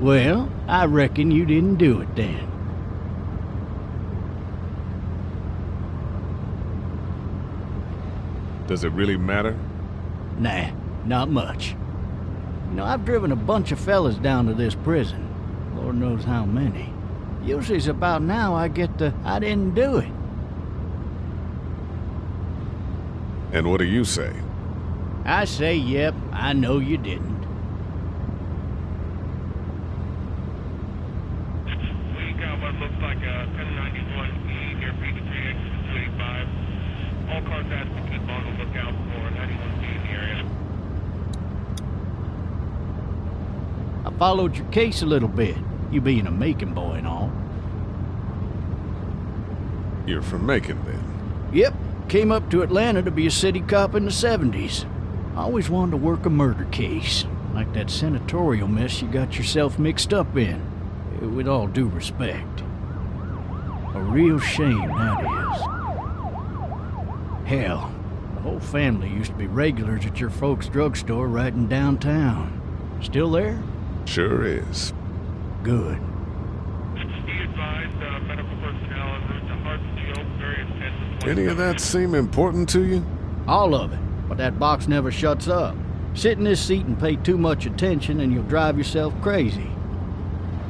Well, I reckon you didn't do it then. Does it really matter? Nah, not much. You know, I've driven a bunch of fellas down to this prison. Lord knows how many. Usually it's about now I get the, I didn't do it. And what do you say? I say, yep, I know you didn't. We got what looks like a 1091E near Peachtree, exit 285. All cars asked to keep on the lookout for an 91B in the area. I followed your case a little bit, you being a Macon boy and all. You're from Macon, then? Yep, came up to Atlanta to be a city cop in the 70s. I always wanted to work a murder case, like that senatorial mess you got yourself mixed up in. With all due respect. A real shame, that is. Hell, the whole family used to be regulars at your folks' drugstore right in downtown. Still there? Sure is. Good. Be advised, medical personnel en route to Hartsfield, various tents. Any of that seem important to you? All of it, but that box never shuts up. Sit in this seat and pay too much attention and you'll drive yourself crazy.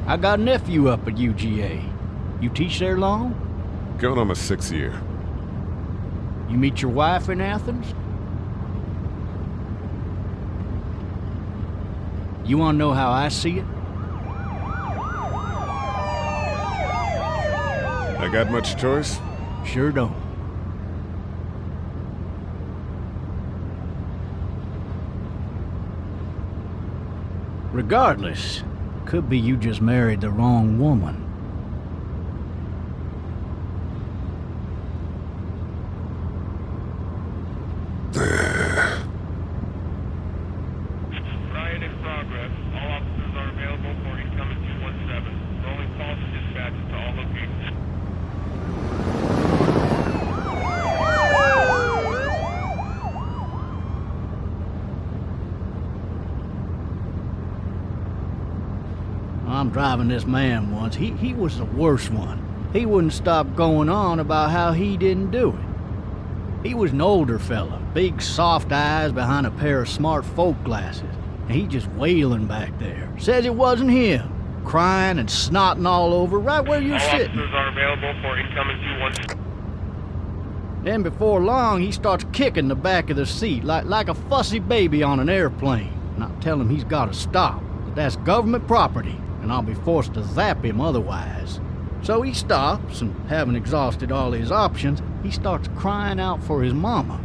I got a nephew up at UGA. You teach there long? Going on my 6th year. You meet your wife in Athens? You want to know how I see it? I got much choice? Sure don't. Regardless, could be you just married the wrong woman. Riot in progress. All officers are available for incoming 217. Rolling calls and dispatches to all locations. I'm driving this man once. He was the worst one. He wouldn't stop going on about how he didn't do it. He was an older fella, big soft eyes behind a pair of smart folk glasses. And he just wailing back there. Says it wasn't him. Crying and snotting all over right where you're All sitting. officers are available for incoming 217. Then before long, he starts kicking the back of the seat like a fussy baby on an airplane. And I tell him he's got to stop, that that's government property, and I'll be forced to zap him otherwise. So he stops, and having exhausted all his options, he starts crying out for his mama.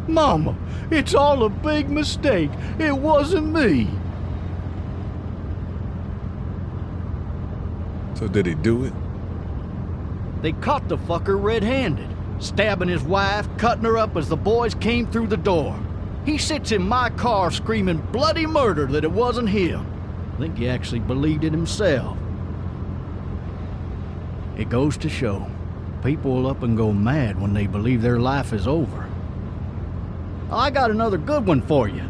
Mama, it's all a big mistake. It wasn't me. So did he do it? They caught the fucker red-handed, stabbing his wife, cutting her up as the boys came through the door. He sits in my car screaming bloody murder that it wasn't him. I think he actually believed it himself. It goes to show, people will up and go mad when they believe their life is over. I got another good one for you.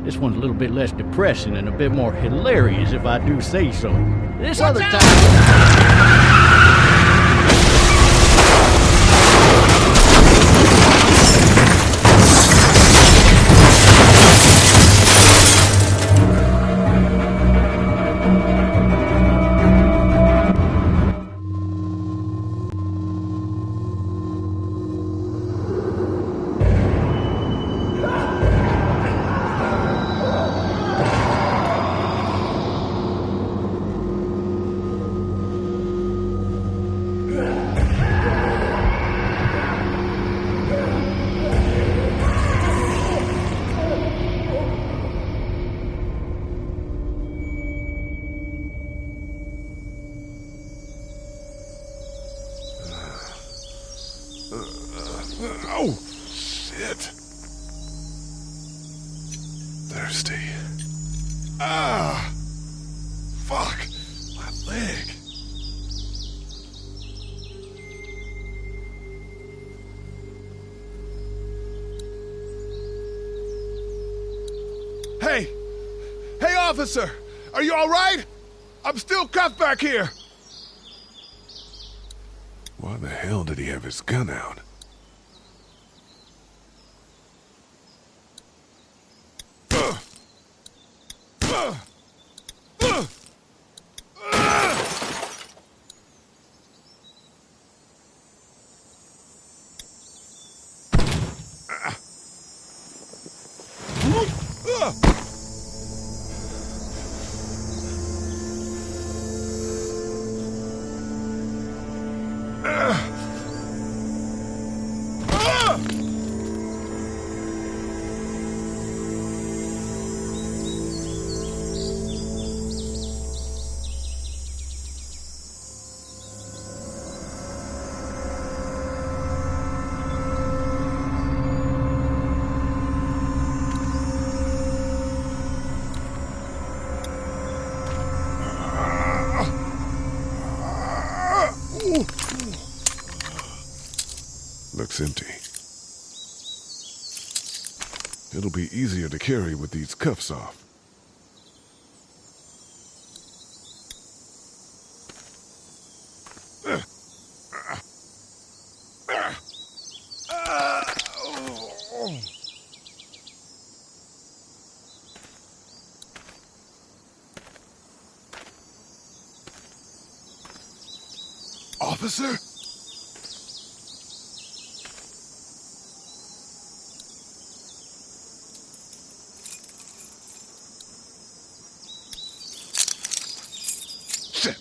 This one's a little bit less depressing and a bit more hilarious if I do say so. This other time... Oh, shit. Thirsty. Ah! Fuck! My leg. Hey! Hey, officer! Are you all right? I'm still cuffed back here! Why the hell did he have his gun out? Looks empty. It'll be easier to carry with these cuffs off. Officer? Shit.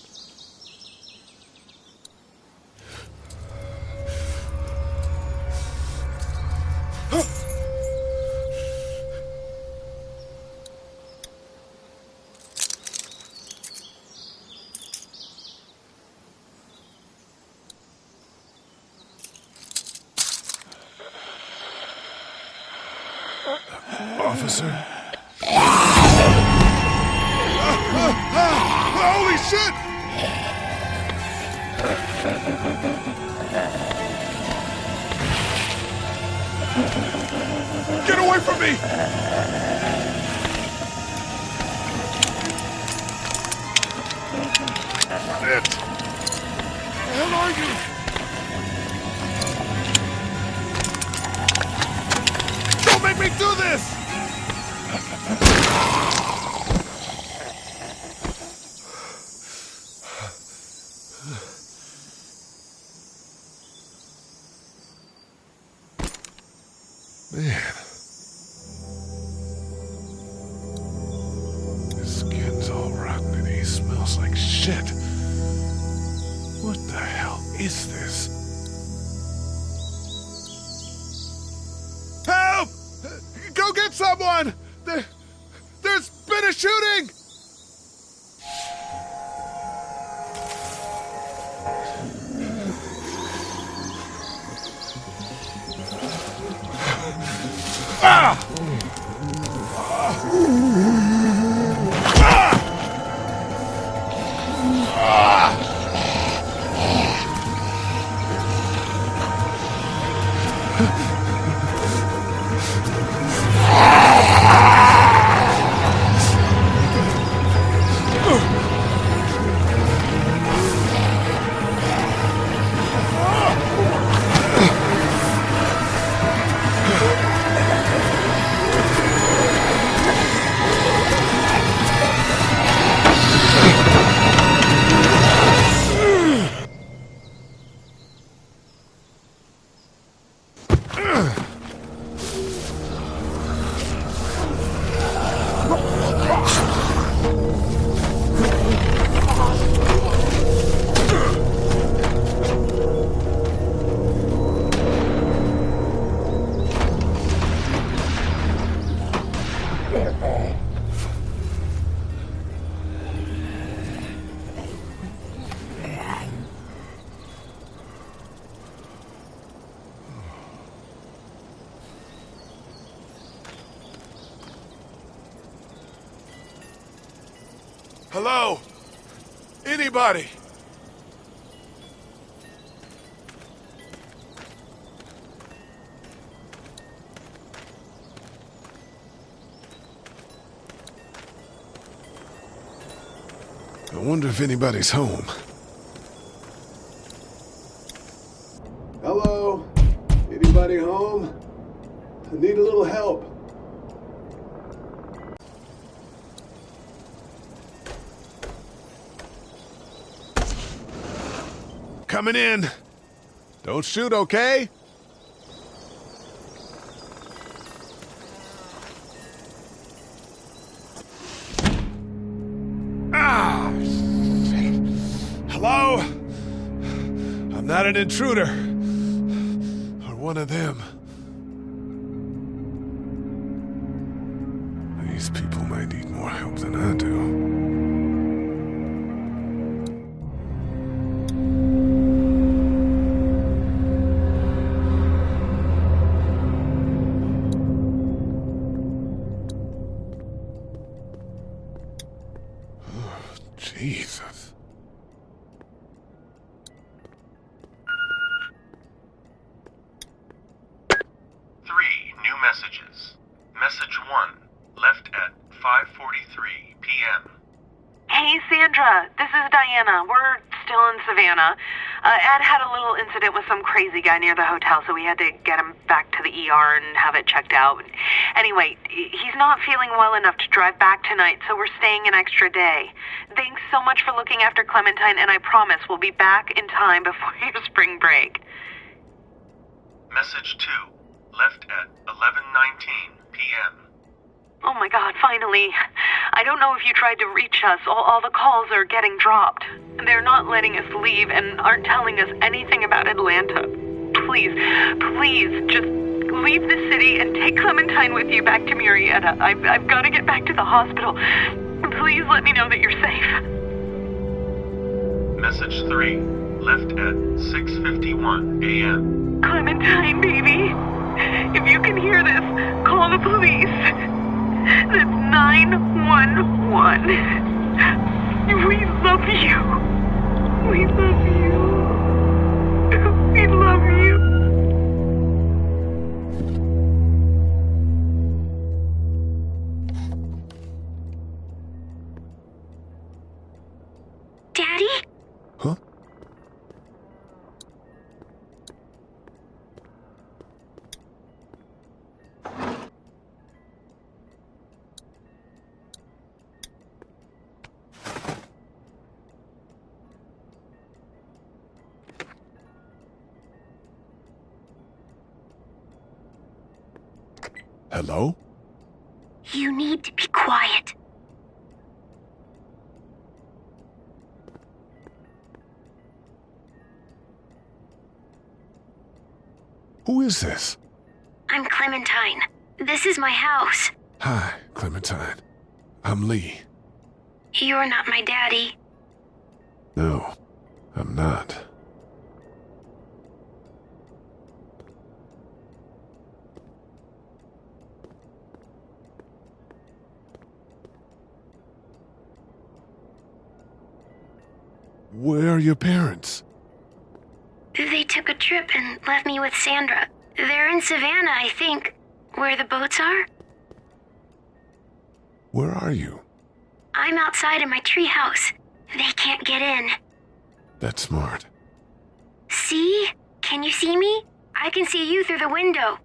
Officer? Holy shit! Get away from me! Shit! Where the hell are you? Don't make me do this! Man. His skin's all rotten and he smells like shit. What the hell is this? Help! Go get someone! There's been a shooting! Ah! Hello? Anybody? I wonder if anybody's home. Hello? Anybody home? I need a little help. Coming in. Don't shoot, okay? Ah! Shit. Hello? I'm not an intruder. Or one of them. These people might need more help than I do. Jesus. 3 new messages. Message 1, left at 5:43 p.m. Hey, Sandra. This is Diana. We're still in Savannah. Ed had a little incident with some crazy guy near the hotel, so we had to get him back to the ER and have it checked out. Anyway, he's not feeling well enough to drive back tonight, so we're staying an extra day. Thanks so much for looking after Clementine, and I promise we'll be back in time before your spring break. Message 2, left at 11:19 p.m. Oh my God, finally. I don't know if you tried to reach us. All the calls are getting dropped. They're not letting us leave and aren't telling us anything about Atlanta. Please, just leave the city and take Clementine with you back to Murrieta. I've got to get back to the hospital. Please let me know that you're safe. Message 3, left at 6:51 a.m. Clementine, baby. If you can hear this, call the police. That's 911. We love you. We love you. We love you. Daddy? Huh? Hello? You need to be quiet. Who is this? I'm Clementine. This is my house. Hi, Clementine. I'm Lee. You're not my daddy. No, I'm not. Where are your parents? They took a trip and left me with Sandra. They're in Savannah, I think. Where the boats are? Where are you? I'm outside in my treehouse. They can't get in. That's smart. See? Can you see me? I can see you through the window.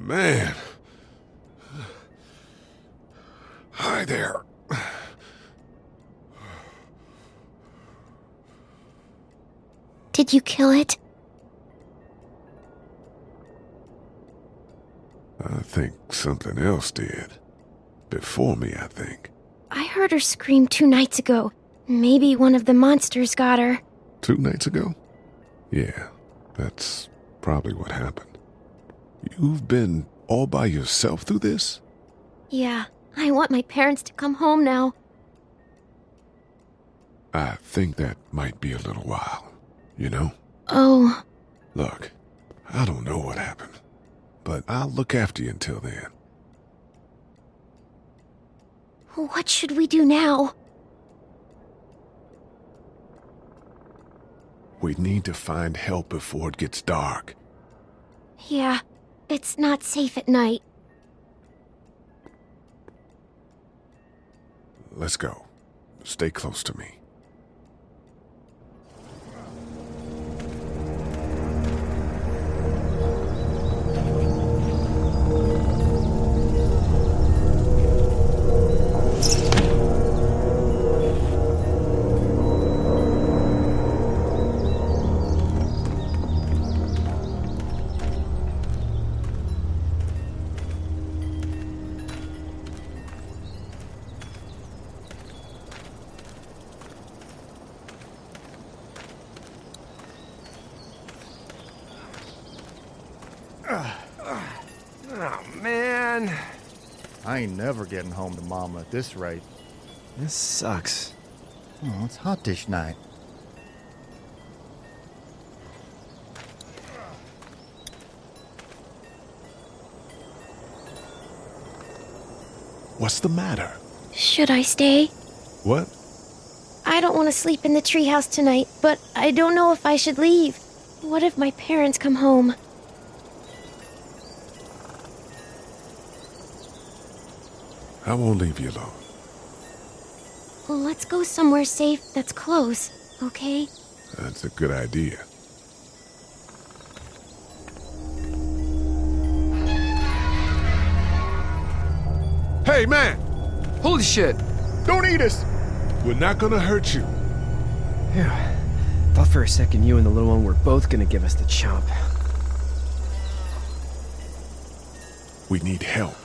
man. Hi there. Did you kill it? I think something else did. Before me, I think. I heard her scream 2 nights ago. Maybe one of the monsters got her. 2 nights ago? Yeah, that's probably what happened. You've been all by yourself through this? Yeah, I want my parents to come home now. I think that might be a little while, you know? Oh. Look, I don't know what happened, but I'll look after you until then. What should we do now? We need to find help before it gets dark. Yeah, it's not safe at night. Let's go. Stay close to me. Oh, man. I ain't never getting home to Mama at this rate. This sucks. Oh, it's hot dish night. What's the matter? Should I stay? What? I don't want to sleep in the treehouse tonight, but I don't know if I should leave. What if my parents come home? I won't leave you alone. Let's go somewhere safe that's close, okay? That's a good idea. Hey, man! Holy shit! Don't eat us! We're not gonna hurt you. Phew. Thought for a second you and the little one were both gonna give us the chomp. We need help.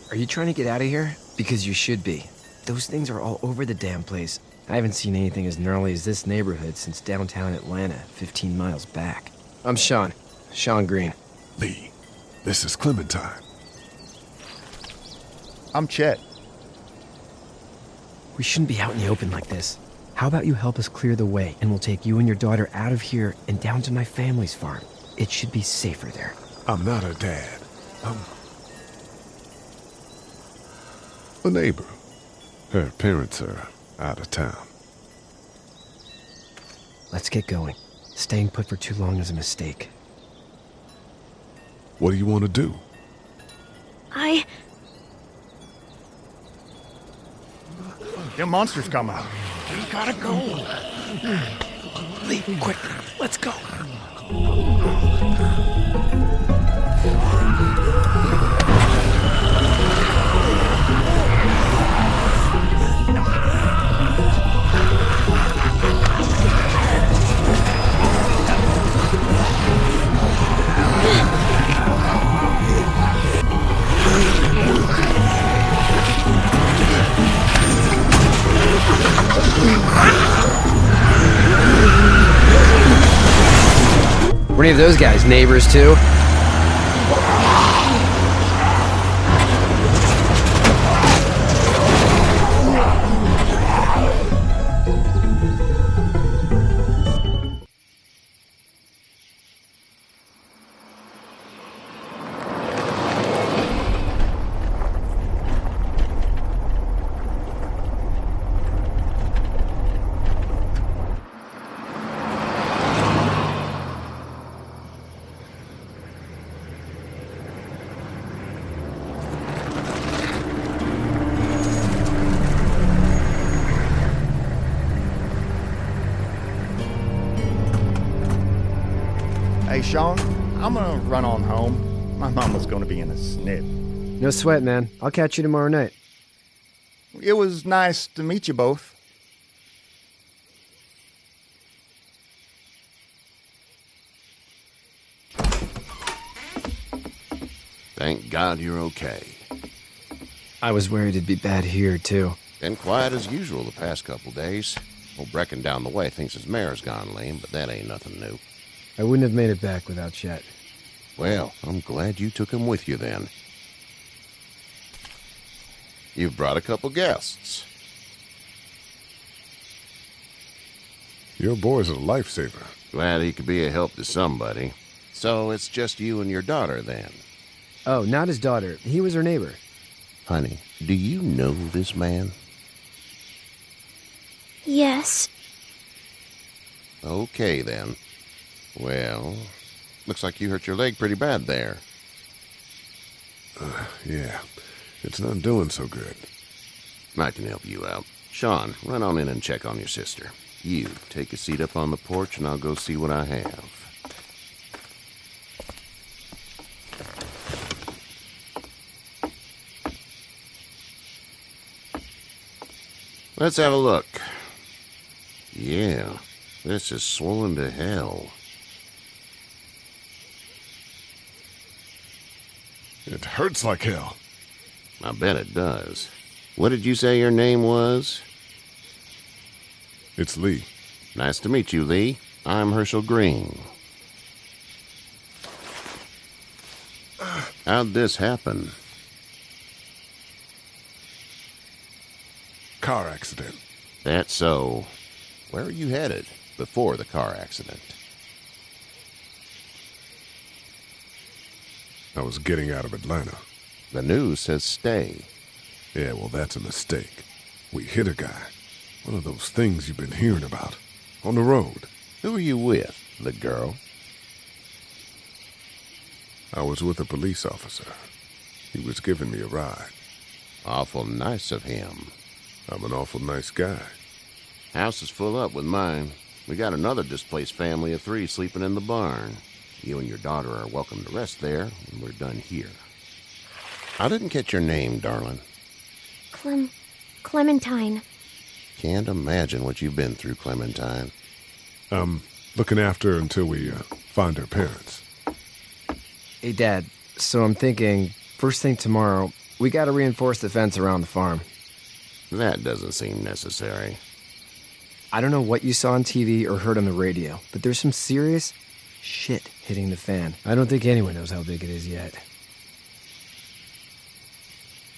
Are you trying to get out of here? Because you should be. Those things are all over the damn place. I haven't seen anything as gnarly as this neighborhood since downtown Atlanta, 15 miles back. I'm Sean. Sean Green. Lee, this is Clementine. I'm Chet. We shouldn't be out in the open like this. How about you help us clear the way, and we'll take you and your daughter out of here and down to my family's farm. It should be safer there. I'm not her dad. I'm a neighbor. Her parents are out of town. Let's get going. Staying put for too long is a mistake. What do you want to do? Them monsters come out. We gotta go. Lee, quick, let's go. Were any of those guys neighbors too? Hey, Sean, I'm gonna run on home. My mama's gonna be in a snip. No sweat, man. I'll catch you tomorrow night. It was nice to meet you both. Thank God you're okay. I was worried it'd be bad here, too. Been quiet as usual the past couple days. Old Brecken down the way thinks his mare's gone lame, but that ain't nothing new. I wouldn't have made it back without Chet. Well, I'm glad you took him with you then. You've brought a couple guests. Your boy's a lifesaver. Glad he could be a help to somebody. So it's just you and your daughter then? Oh, not his daughter. He was her neighbor. Honey, do you know this man? Yes. Okay, then. Well, looks like you hurt your leg pretty bad there. Yeah, it's not doing so good. I can help you out. Sean, run on in and check on your sister. You, take a seat up on the porch and I'll go see what I have. Let's have a look. Yeah, this is swollen to hell. It hurts like hell. I bet it does. What did you say your name was? It's Lee. Nice to meet you, Lee. I'm Herschel Green. How'd this happen? Car accident. That's so. Where are you headed before the car accident? I was getting out of Atlanta. The news says stay. Yeah, well, that's a mistake. We hit a guy. One of those things you've been hearing about. On the road. Who are you with? The girl? I was with a police officer. He was giving me a ride. Awful nice of him. I'm an awful nice guy. House is full up with mine. We got another displaced family of 3 sleeping in the barn. You and your daughter are welcome to rest there when we're done here. I didn't catch your name, darling. Clementine. Can't imagine what you've been through, Clementine. I'm looking after her until we find her parents. Hey, Dad. So I'm thinking, first thing tomorrow, we gotta reinforce the fence around the farm. That doesn't seem necessary. I don't know what you saw on TV or heard on the radio, but there's some serious shit hitting the fan. I don't think anyone knows how big it is yet.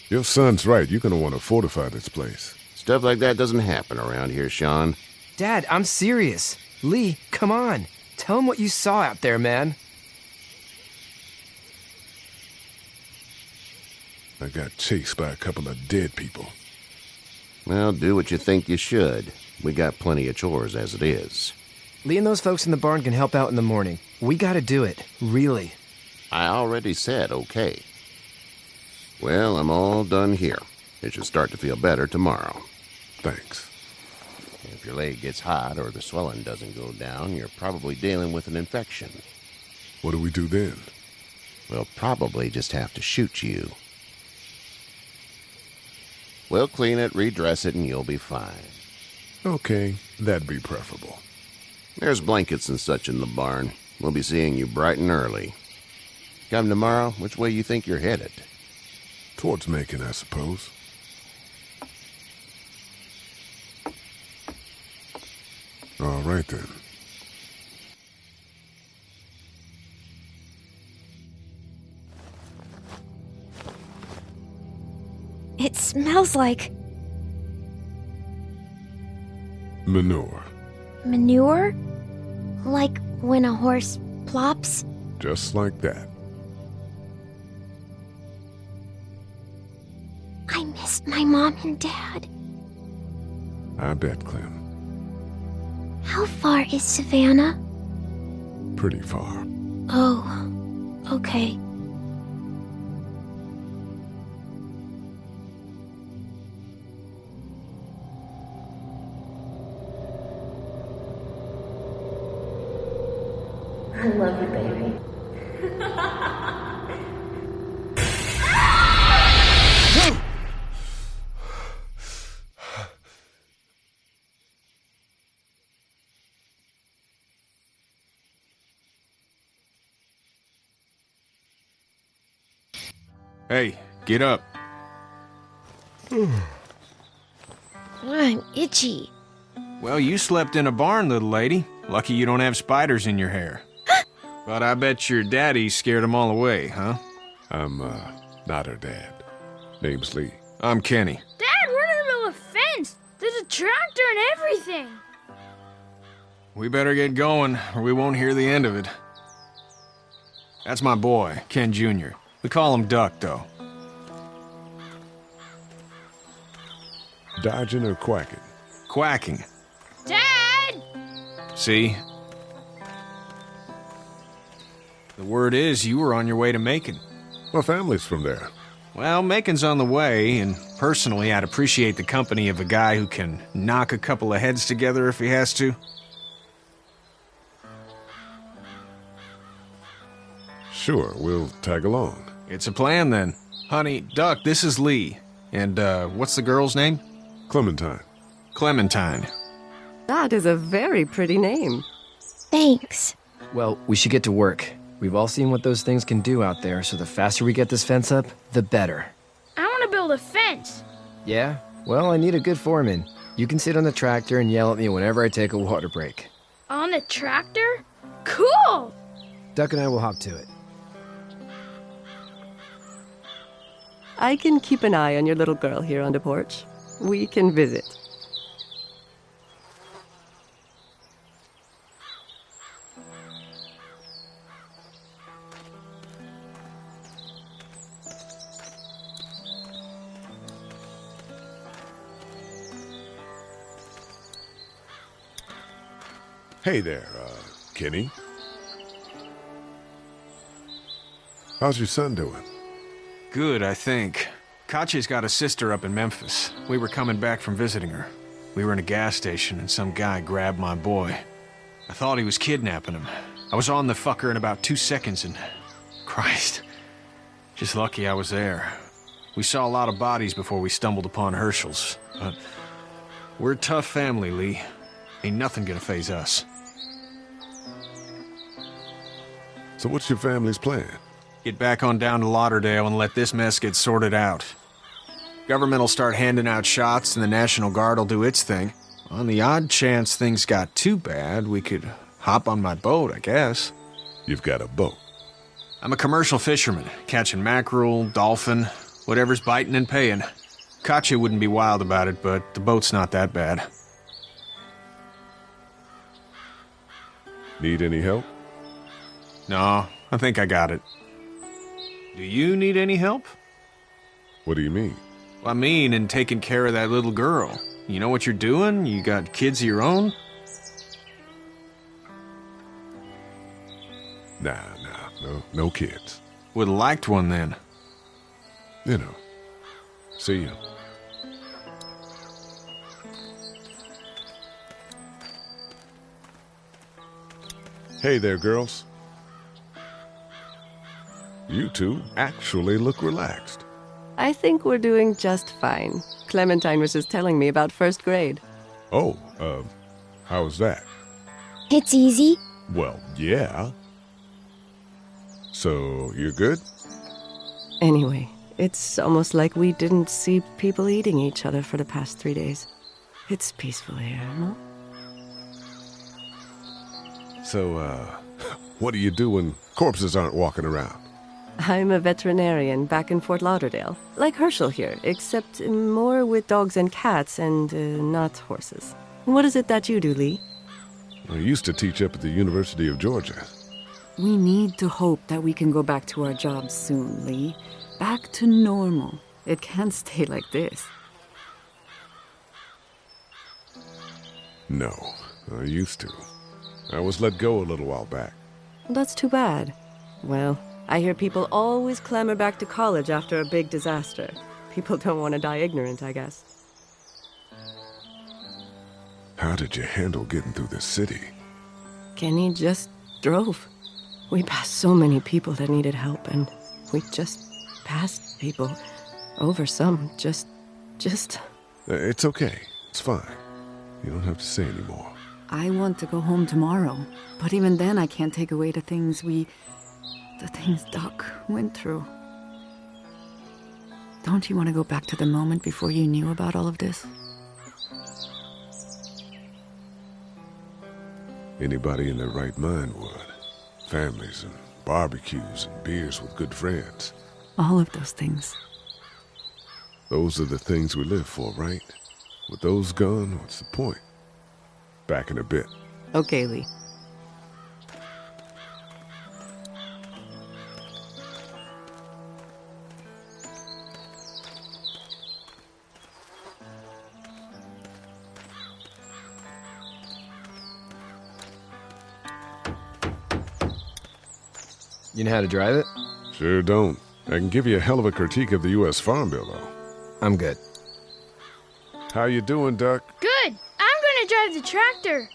Your son's right. You're going to want to fortify this place. Stuff like that doesn't happen around here, Sean. Dad, I'm serious. Lee, come on. Tell him what you saw out there, man. I got chased by a couple of dead people. Well, do what you think you should. We got plenty of chores as it is. Lee and those folks in the barn can help out in the morning. We gotta do it. Really. I already said okay. Well, I'm all done here. It should start to feel better tomorrow. Thanks. If your leg gets hot or the swelling doesn't go down, you're probably dealing with an infection. What do we do then? We'll probably just have to shoot you. We'll clean it, redress it, and you'll be fine. Okay, that'd be preferable. There's blankets and such in the barn. We'll be seeing you bright and early. Come tomorrow, which way you think you're headed? Towards Macon, I suppose. All right, then. It smells like Manure. manure? Like when a horse plops? Just like that. I missed my mom and dad. I bet, Clem. How far is Savannah? Pretty far. Oh, okay. I love you, baby. Hey, get up. I'm itchy. Well, you slept in a barn, little lady. Lucky you don't have spiders in your hair. But I bet your daddy scared them all away, huh? I'm, not her dad. Name's Lee. I'm Kenny. Dad, we're in the middle of a fence. There's a tractor and everything. We better get going, or we won't hear the end of it. That's my boy, Ken Jr. We call him Duck, though. Dodging or quacking? Quacking. Dad! See? The word is you were on your way to Macon. My family's from there. Well, Macon's on the way, and personally, I'd appreciate the company of a guy who can knock a couple of heads together if he has to. Sure, we'll tag along. It's a plan, then. Honey, Duck, this is Lee. And, what's the girl's name? Clementine. Clementine. That is a very pretty name. Thanks. Well, we should get to work. We've all seen what those things can do out there, so the faster we get this fence up, the better. I want to build a fence. Yeah? Well, I need a good foreman. You can sit on the tractor and yell at me whenever I take a water break. On the tractor? Cool! Duck and I will hop to it. I can keep an eye on your little girl here on the porch. We can visit. Hey there, Kenny. How's your son doing? Good, I think. Katya's got a sister up in Memphis. We were coming back from visiting her. We were in a gas station and some guy grabbed my boy. I thought he was kidnapping him. I was on the fucker in about 2 seconds and... Christ. Just lucky I was there. We saw a lot of bodies before we stumbled upon Herschel's. But we're a tough family, Lee. Ain't nothing gonna faze us. So what's your family's plan? Get back on down to Lauderdale and let this mess get sorted out. Government will start handing out shots and the National Guard will do its thing. On the odd chance things got too bad, we could hop on my boat, I guess. You've got a boat. I'm a commercial fisherman, catching mackerel, dolphin, whatever's biting and paying. Katya wouldn't be wild about it, but the boat's not that bad. Need any help? No, I think I got it. Do you need any help? What do you mean? I mean, in taking care of that little girl. You know what you're doing? You got kids of your own? Nah, no kids. Would've liked one then. You know. See you. Hey there, girls. You two actually look relaxed. I think we're doing just fine. Clementine was just telling me about first grade. Oh, how's that? It's easy. Well, yeah. So, you're good? Anyway, it's almost like we didn't see people eating each other for the past 3 days. It's peaceful here, no? So, what do you do when corpses aren't walking around? I'm a veterinarian back in Fort Lauderdale. Like Herschel here, except more with dogs and cats and not horses. What is it that you do, Lee? I used to teach up at the University of Georgia. We need to hope that we can go back to our jobs soon, Lee. Back to normal. It can't stay like this. No, I used to. I was let go a little while back. That's too bad. Well, I hear people always clamor back to college after a big disaster. People don't want to die ignorant, I guess. How did you handle getting through the city? Kenny just drove. We passed so many people that needed help, and we just passed people. Over some, just... It's okay. It's fine. You don't have to say any more. I want to go home tomorrow, but even then I can't take away the things Duck went through. Don't you want to go back to the moment before you knew about all of this? Anybody in their right mind would. Families and barbecues and beers with good friends. All of those things. Those are the things we live for, right? With those gone, what's the point? Back in a bit. Okay, Lee. You know how to drive it? Sure don't. I can give you a hell of a critique of the U.S. Farm Bill, though. I'm good. How you doing, Duck? Good. I'm gonna drive the tractor.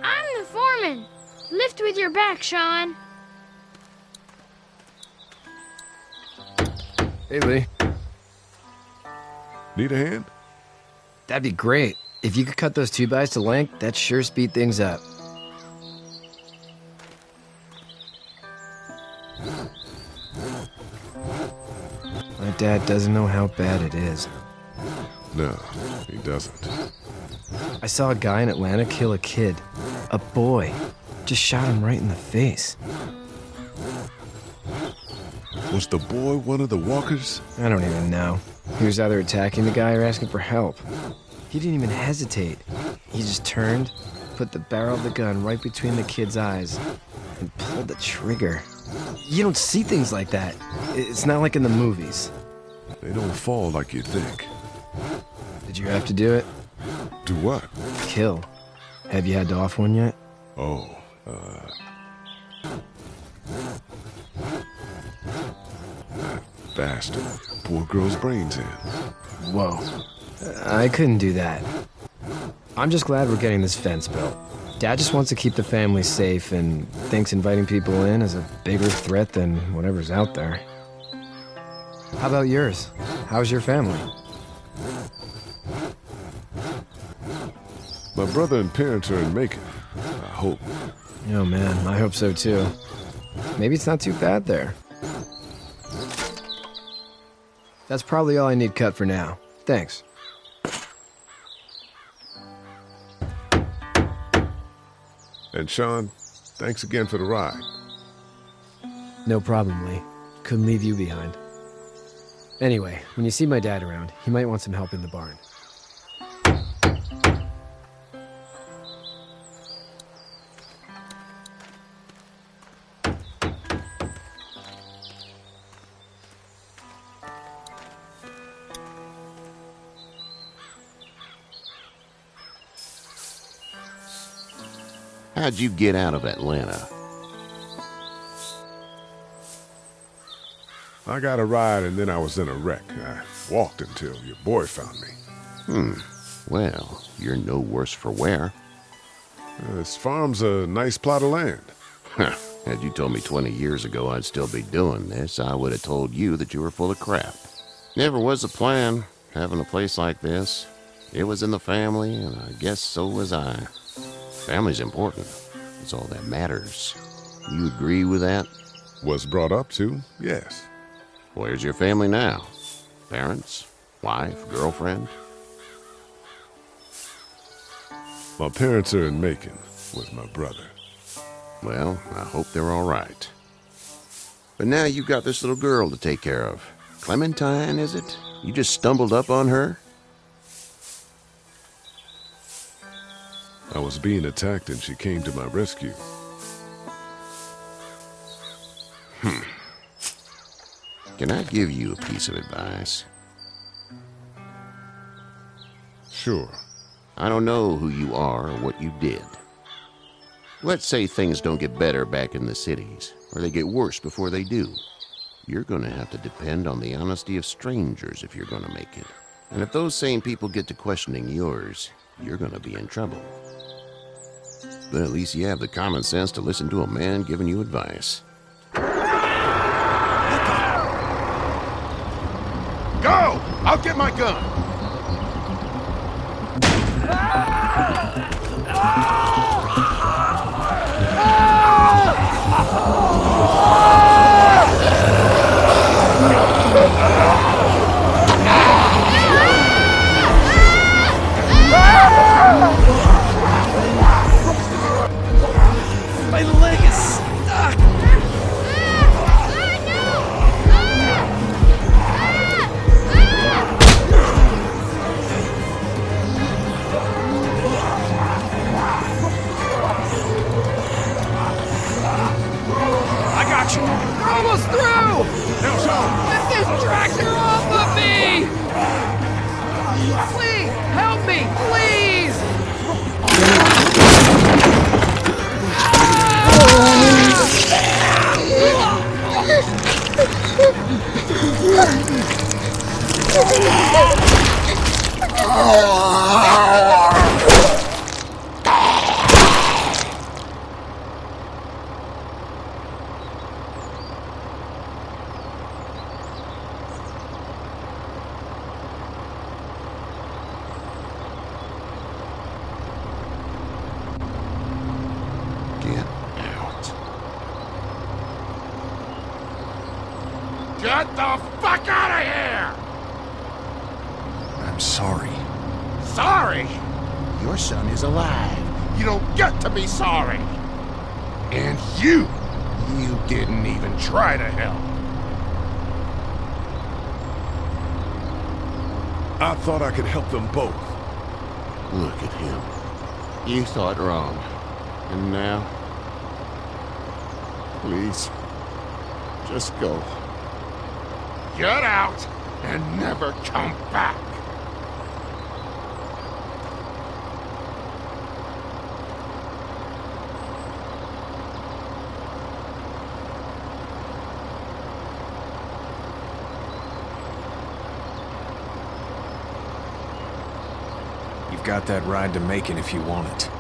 I'm the foreman. Lift with your back, Sean. Hey, Lee. Need a hand? That'd be great. If you could cut those 2x to length, that'd sure speed things up. My dad doesn't know how bad it is. No, he doesn't. I saw a guy in Atlanta kill a kid. A boy. Just shot him right in the face. Was the boy one of the walkers? I don't even know. He was either attacking the guy or asking for help. He didn't even hesitate. He just turned, put the barrel of the gun right between the kid's eyes, and pulled the trigger. You don't see things like that. It's not like in the movies. They don't fall like you think. Did you have to do it? Do what? Kill. Have you had to off one yet? Oh, that bastard. Poor girl's brains in. Whoa. I couldn't do that. I'm just glad we're getting this fence built. Dad just wants to keep the family safe and thinks inviting people in is a bigger threat than whatever's out there. How about yours? How's your family? My brother and parents are in Macon. I hope. Oh man, I hope so too. Maybe it's not too bad there. That's probably all I need cut for now. Thanks. And Sean, thanks again for the ride. No problem, Lee. Couldn't leave you behind. Anyway, when you see my dad around, he might want some help in the barn. How'd you get out of Atlanta? I got a ride and then I was in a wreck. I walked until your boy found me. Well, you're no worse for wear. This farm's a nice plot of land. Had you told me 20 years ago I'd still be doing this, I would have told you that you were full of crap. Never was the plan, having a place like this. It was in the family, and I guess so was I. Family's important. It's all that matters. You agree with that? Was brought up to, yes. Where's your family now? Parents? Wife? Girlfriend? My parents are in Macon with my brother. Well, I hope they're all right. But now you've got this little girl to take care of. Clementine, is it? You just stumbled up on her? I was being attacked and she came to my rescue. Can I give you a piece of advice? Sure. I don't know who you are or what you did. Let's say things don't get better back in the cities, or they get worse before they do. You're going to have to depend on the honesty of strangers if you're going to make it. And if those same people get to questioning yours, you're going to be in trouble. But at least you have the common sense to listen to a man giving you advice. Go! I'll get my gun! me! Help me, please! Get the fuck out of here! I'm sorry. Sorry? Your son is alive. You don't get to be sorry. And you didn't even try to help. I thought I could help them both. Look at him. You thought wrong. And now? Please, just go. Get out and never come back. You've got that ride to Macon if you want it.